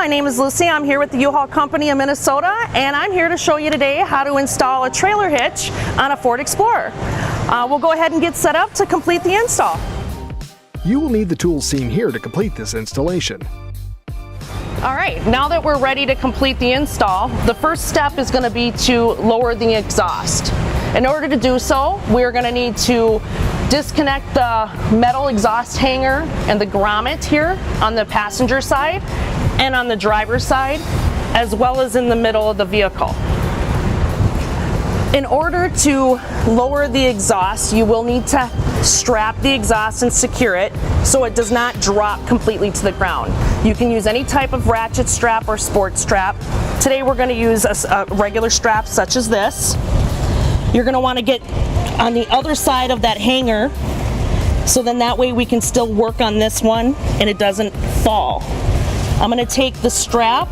my name is Lucy. I'm here with the U-Haul Company in Minnesota, and I'm here to show you today how to install a trailer hitch on a Ford Explorer. We'll go ahead and get set up to complete the install. You will need the tools seen here to complete this installation. All right, now that we're ready to complete the install, the first step is going to be to lower the exhaust. In order to do so, we're going to need to disconnect the metal exhaust hanger and the grommet here on the passenger side and on the driver's side, as well as in the middle of the vehicle. In order to lower the exhaust, you will need to strap the exhaust and secure it so it does not drop completely to the ground. You can use any type of ratchet strap or sport strap. Today we're going to use a regular strap such as this. You're going to want to get on the other side of that hanger, so then that way we can still work on this one and it doesn't fall. I'm going to take the strap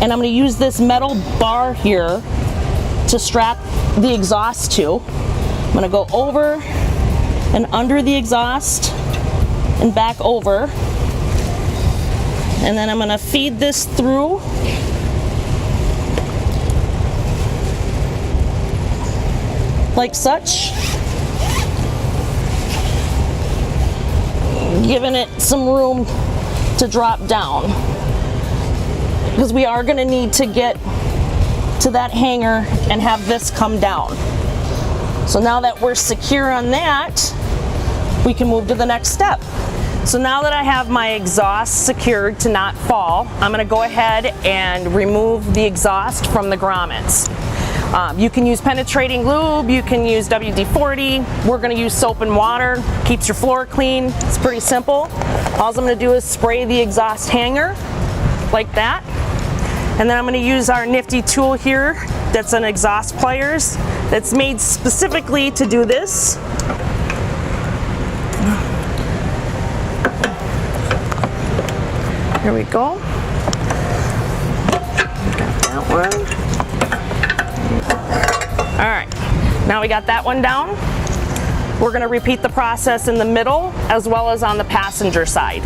and I'm going to use this metal bar here to strap the exhaust to. I'm going to go over and under the exhaust and back over, and then I'm going to feed this through like such, giving it some room to drop down, because we are going to need to get to that hanger and have this come down. So now that we're secure on that, we can move to the next step. So now that I have my exhaust secured to not fall, I'm going to go ahead and remove the exhaust from the grommets. You can use penetrating lube, you can use WD-40. We're going to use soap and water, keeps your floor clean. It's pretty simple. All I'm going to do is spray the exhaust hanger like that. And then I'm going to use our nifty tool here that's an exhaust pliers that's made specifically to do this. Here we go. Got that one. All right, now we got that one down. We're going to repeat the process in the middle as well as on the passenger side.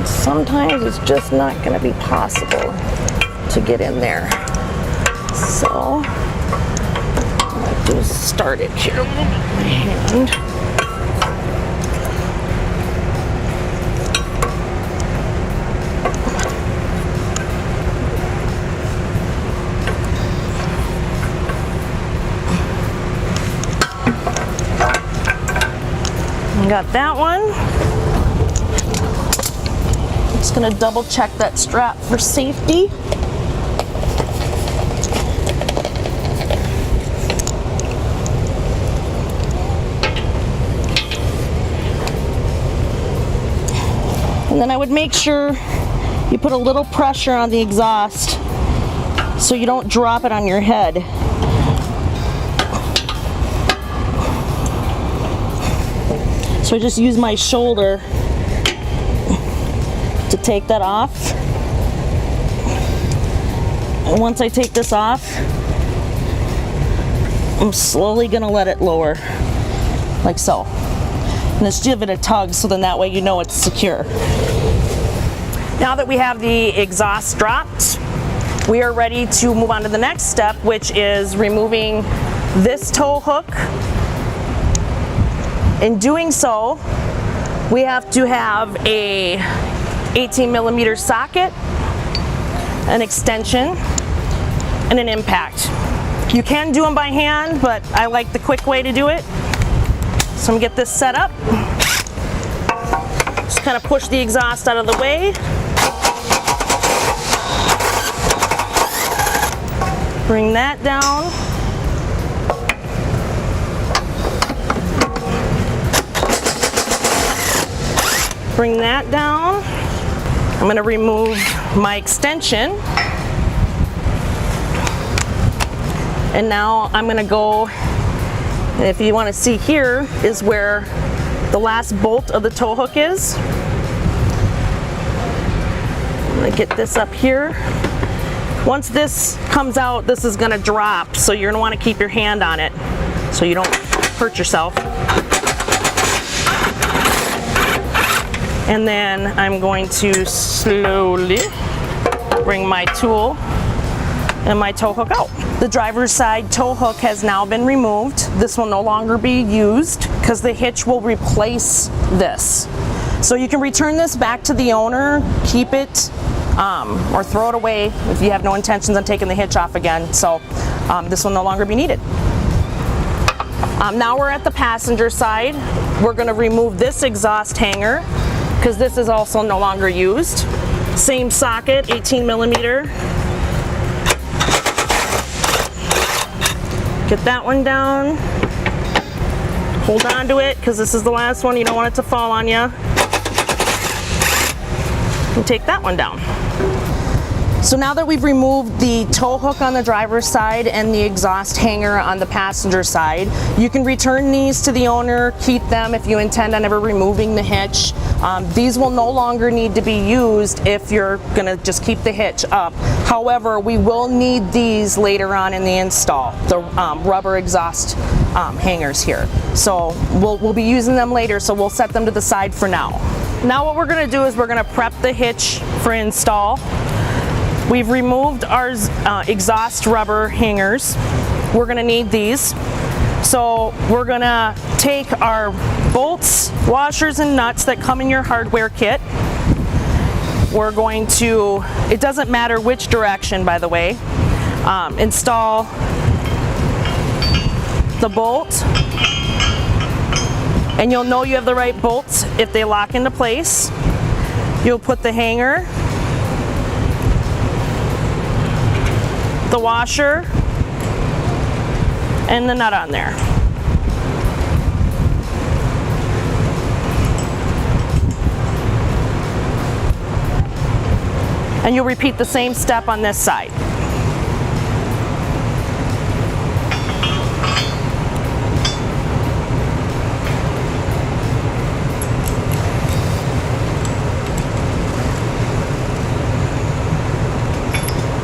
Sometimes it's just not going to be possible to get in there. So all I do is start it here with my hand. Got that one. Just going to double check that strap for safety. And then I would make sure you put a little pressure on the exhaust so you don't drop it on your head. So I just use my shoulder to take that off. And once I take this off, I'm slowly gonna let it lower, like so. And just give it a tug so then that way you know it's secure. Now that we have the exhaust dropped, we are ready to move on to the next step, which is removing this tow hook. In doing so, we have to have a 18mm socket, an extension, and an impact. You can do them by hand, but I like the quick way to do it. So I'm gonna get this set up. Just kind of push the exhaust out of the way. Bring that down. Bring that down. I'm going to remove my extension, and now I'm going to go And if you want to see, here is where the last bolt of the tow hook is. I'm going to get this up here. Once this comes out, this is going to drop, so you're going to want to keep your hand on it so you don't hurt yourself. And then I'm going to slowly bring my tool and my tow hook out. The driver's side tow hook has now been removed. This will no longer be used because the hitch will replace this. So you can return this back to the owner, keep it, or throw it away if you have no intentions on taking the hitch off again. So this will no longer be needed. Now we're at the passenger side. We're going to remove this exhaust hanger because this is also no longer used. Same socket, 18 millimeter. Get that one down. Hold on to it because this is the last one. You don't want it to fall on you. And take that one down. So now that we've removed the tow hook on the driver's side and the exhaust hanger on the passenger side, you can return these to the owner, keep them if you intend on ever removing the hitch. These will no longer need to be used if you're gonna just keep the hitch up. However, we will need these later on in the install, the rubber exhaust hangers here. So we'll be using them later, so we'll set them to the side for now. Now what we're gonna do is we're gonna prep the hitch for install. We've removed our exhaust rubber hangers. We're gonna need these. So we're gonna take our bolts, washers, and nuts that come in your hardware kit. We're going to, it doesn't matter which direction, by the way, install the bolt. And you'll know you have the right bolts if they lock into place. You'll put the hanger, the washer, and the nut on there. And you'll repeat the same step on this side.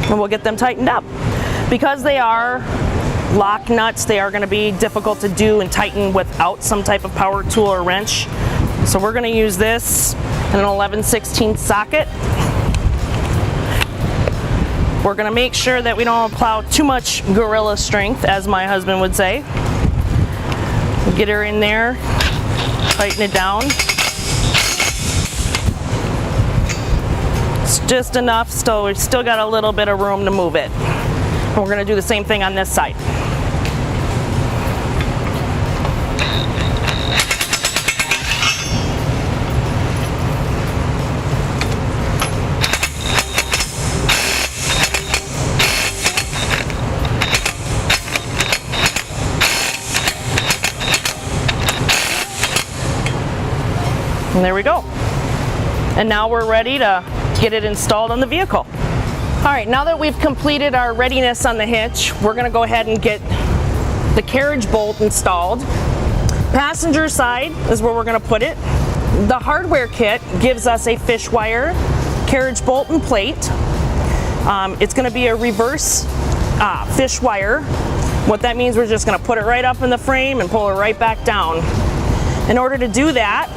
And we'll get them tightened up. Because they are lock nuts, they are going to be difficult to do and tighten without some type of power tool or wrench. So we're going to use this in an 11/16 socket. We're going to make sure that we don't apply too much gorilla strength, as my husband would say. We'll get her in there, tighten it down. It's just enough, so we've still got a little bit of room to move it. And we're going to do the same thing on this side. And there we go. And now we're ready to get it installed on the vehicle. All right, now that we've completed our readiness on the hitch, we're gonna go ahead and get the carriage bolt installed. Passenger side is where we're gonna put it. The hardware kit gives us a fish wire, carriage bolt, and plate. It's gonna be a reverse fish wire. What that means, we're just gonna put it right up in the frame and pull it right back down. In order to do that,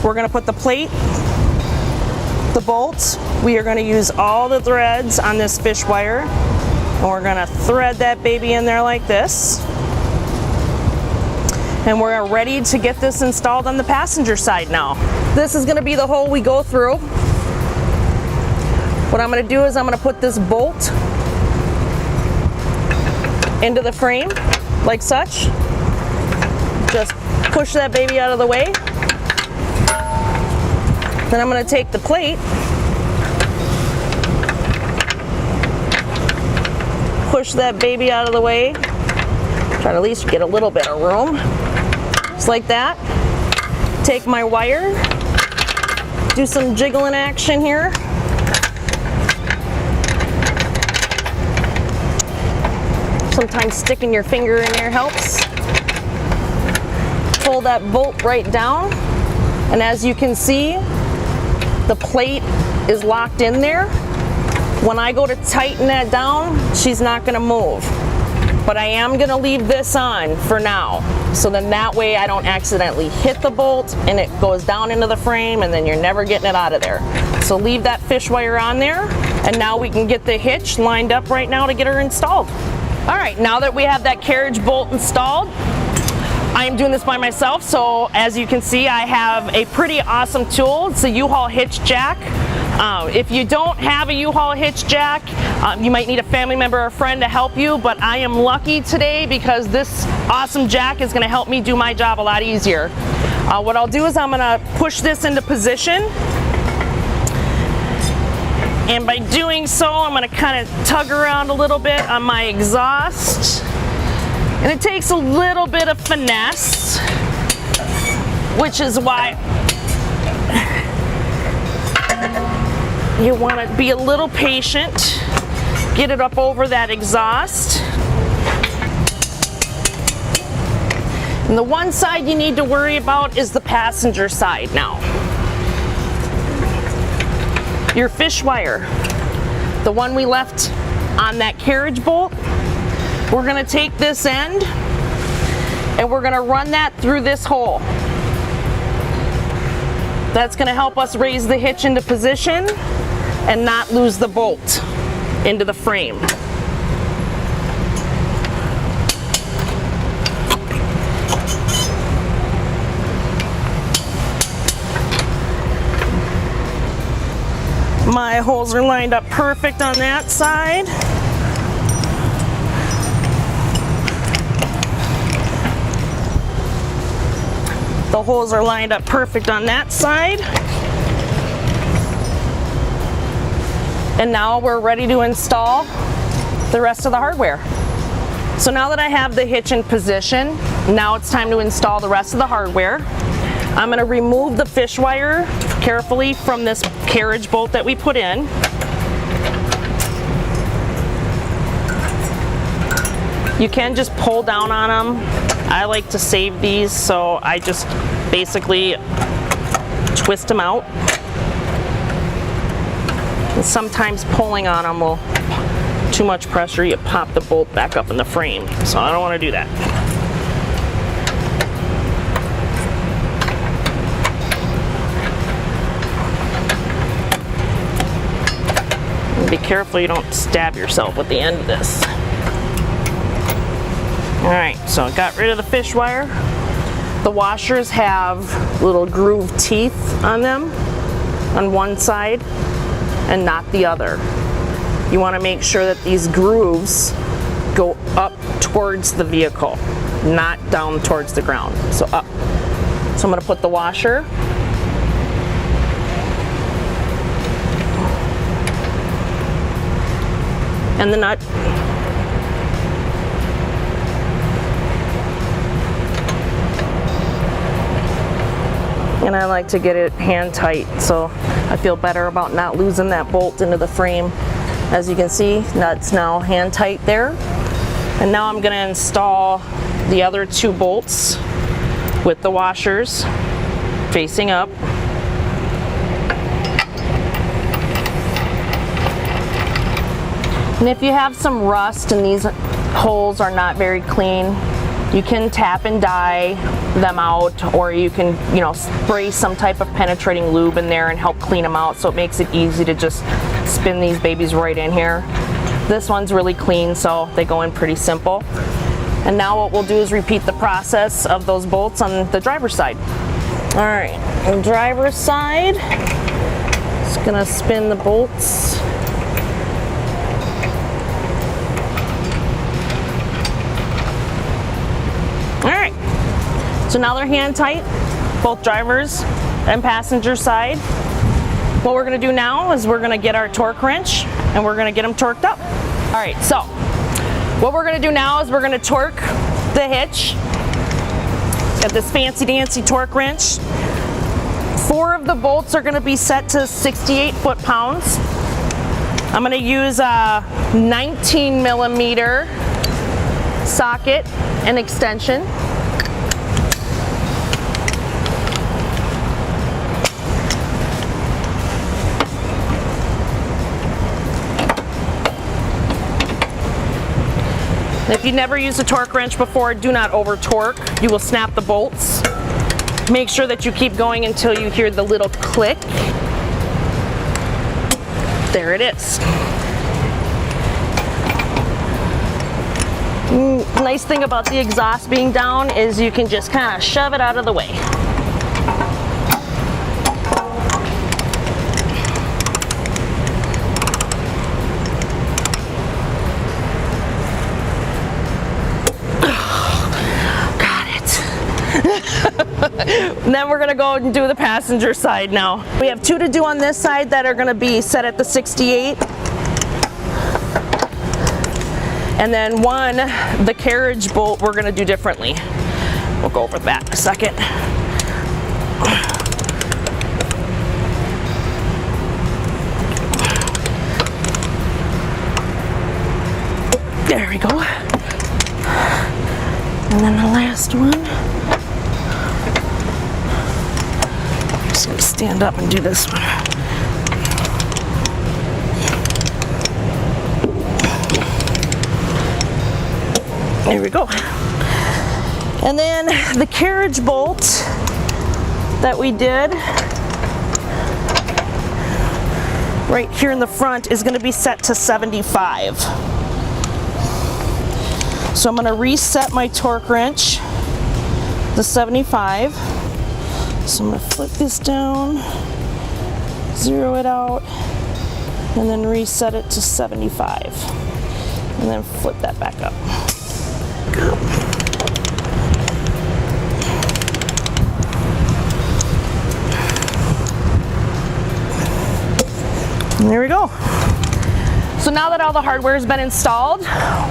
we're gonna put the plate, the bolts. We are gonna use all the threads on this fish wire, and we're gonna thread that baby in there like this. And we're ready to get this installed on the passenger side now. This is gonna be the hole we go through. What I'm gonna do is I'm gonna put this bolt into the frame, like such. Just push that baby out of the way. Then I'm going to take the plate, push that baby out of the way, try to at least get a little bit of room, just like that. Take my wire, do some jiggling action here. Sometimes sticking your finger in there helps. pull that bolt right down, and as you can see, the plate is locked in there. When I go to tighten that down, she's not gonna move. But I am gonna leave this on for now. So then that way I don't accidentally hit the bolt and it goes down into the frame and then you're never getting it out of there. So leave that fish wire on there, and now we can get the hitch lined up right now to get her installed. All right, now that we have that carriage bolt installed, I am doing this by myself, so as you can see, I have a pretty awesome tool. It's a U-Haul hitch jack. If you don't have a U-Haul hitch jack, you might need a family member or a friend to help you, but I am lucky today because this awesome jack is gonna help me do my job a lot easier. What I'll do is I'm gonna push this into position, and by doing so, I'm gonna kind of tug around a little bit on my exhaust. And it takes a little bit of finesse, which is why you want to be a little patient. Get it up over that exhaust. And the one side you need to worry about is the passenger side now. Your fish wire, the one we left on that carriage bolt, we're gonna take this end and we're gonna run that through this hole. That's gonna help us raise the hitch into position and not lose the bolt into the frame. My holes are lined up perfect on that side. The holes are lined up perfect on that side. And now we're ready to install the rest of the hardware. So now that I have the hitch in position, now it's time to install the rest of the hardware. I'm gonna remove the fish wire carefully from this carriage bolt that we put in. You can just pull down on them. I like to save these, so I just basically twist them out. And sometimes pulling on them will, too much pressure, you pop the bolt back up in the frame. So I don't want to do that. And be careful you don't stab yourself with the end of this. Alright, so I got rid of the fish wire. The washers have little groove teeth on them on one side and not the other. You want to make sure that these grooves go up towards the vehicle, not down towards the ground. So up. So I'm going to put the washer and the nut. And I like to get it hand tight so I feel better about not losing that bolt into the frame. As you can see, nut's now hand tight there. And now I'm going to install the other two bolts with the washers facing up. And if you have some rust and these holes are not very clean, you can tap and dye them out, or you can, spray some type of penetrating lube in there and help clean them out, so it makes it easy to just spin these babies right in here. This one's really clean, so they go in pretty simple. And now what we'll do is repeat the process of those bolts on the driver's side. All right, on the driver's side, just gonna spin the bolts. So now they're hand tight, both drivers and passenger side. What we're gonna do now is we're gonna get our torque wrench and we're gonna get them torqued up. All right, so what we're gonna do now is we're gonna torque the hitch. Got this fancy dancy torque wrench. 4 of the bolts are gonna be set to 68 foot-pounds. I'm gonna use a 19 millimeter socket and extension. If you've never used a torque wrench before, do not over torque. You will snap the bolts. Make sure that you keep going until you hear the little click. There it is. Nice thing about the exhaust being down is you can just kind of shove it out of the way. And then we're gonna go and do the passenger side now. We have 2 to do on this side that are gonna be set at the 68. And then 1, the carriage bolt, we're gonna do differently. We'll go over that in a second. There we go. And then the last one. Just gonna stand up and do this one. There we go. And then the carriage bolt that we did right here in the front is going to be set to 75. So I'm going to reset my torque wrench to 75. So I'm going to flip this down, zero it out, and then reset it to 75. And then flip that back up. Go. And there we go. So now that all the hardware has been installed,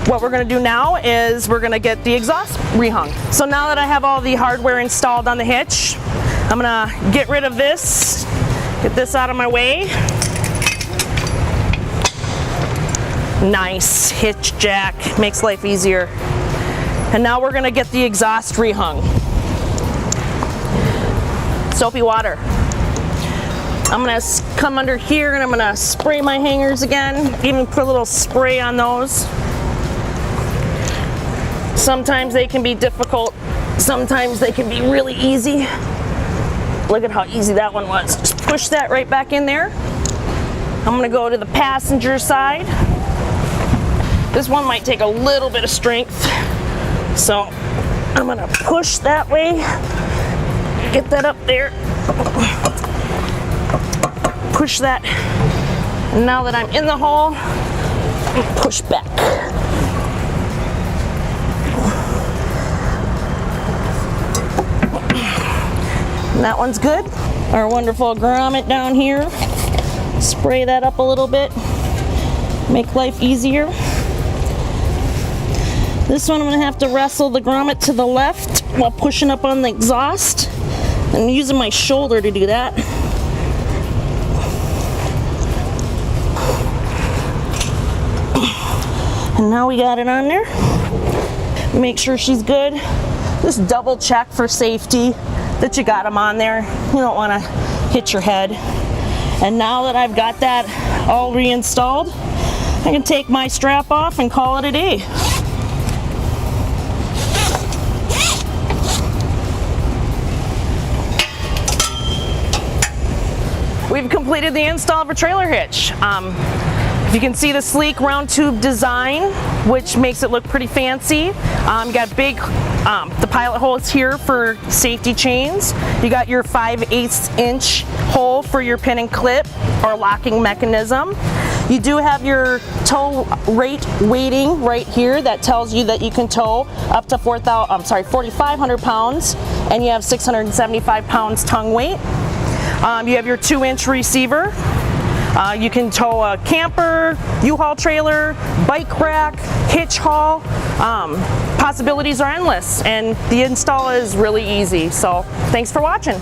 what we're going to do now is we're going to get the exhaust rehung. So now that I have all the hardware installed on the hitch, I'm going to get rid of this, get this out of my way. Nice hitch jack, makes life easier. And now we're going to get the exhaust rehung. Soapy water. I'm going to come under here and I'm going to spray my hangers again, even put a little spray on those. Sometimes they can be difficult, sometimes they can be really easy. Look at how easy that one was. Just push that right back in there. I'm going to go to the passenger side. This one might take a little bit of strength, so I'm going to push that way, get that up there. Push that. And now that I'm in the hole, push back. And that one's good. Our wonderful grommet down here. Spray that up a little bit. Make life easier. This one I'm going to have to wrestle the grommet to the left while pushing up on the exhaust. And using my shoulder to do that. And now we got it on there. Make sure she's good. Just double check for safety that you got them on there. You don't want to hit your head. And now that I've got that all reinstalled, I can take my strap off and call it a day. We've completed the install of a trailer hitch. You can see the sleek round tube design, which makes it look pretty fancy. You got big, the pilot hole is here for safety chains. You got your 5/8 inch hole for your pin and clip or locking mechanism. You do have your tow rate weighting right here that tells you that you can tow up to 4,500 pounds, and you have 675 pounds tongue weight. You have your 2-inch receiver. You can tow a camper, U-Haul trailer, bike rack, hitch haul. Possibilities are endless, and the install is really easy. So thanks for watching.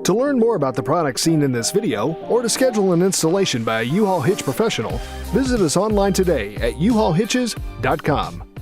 To learn more about the products seen in this video, or to schedule an installation by a U-Haul Hitch professional, visit us online today at uhaulhitches.com.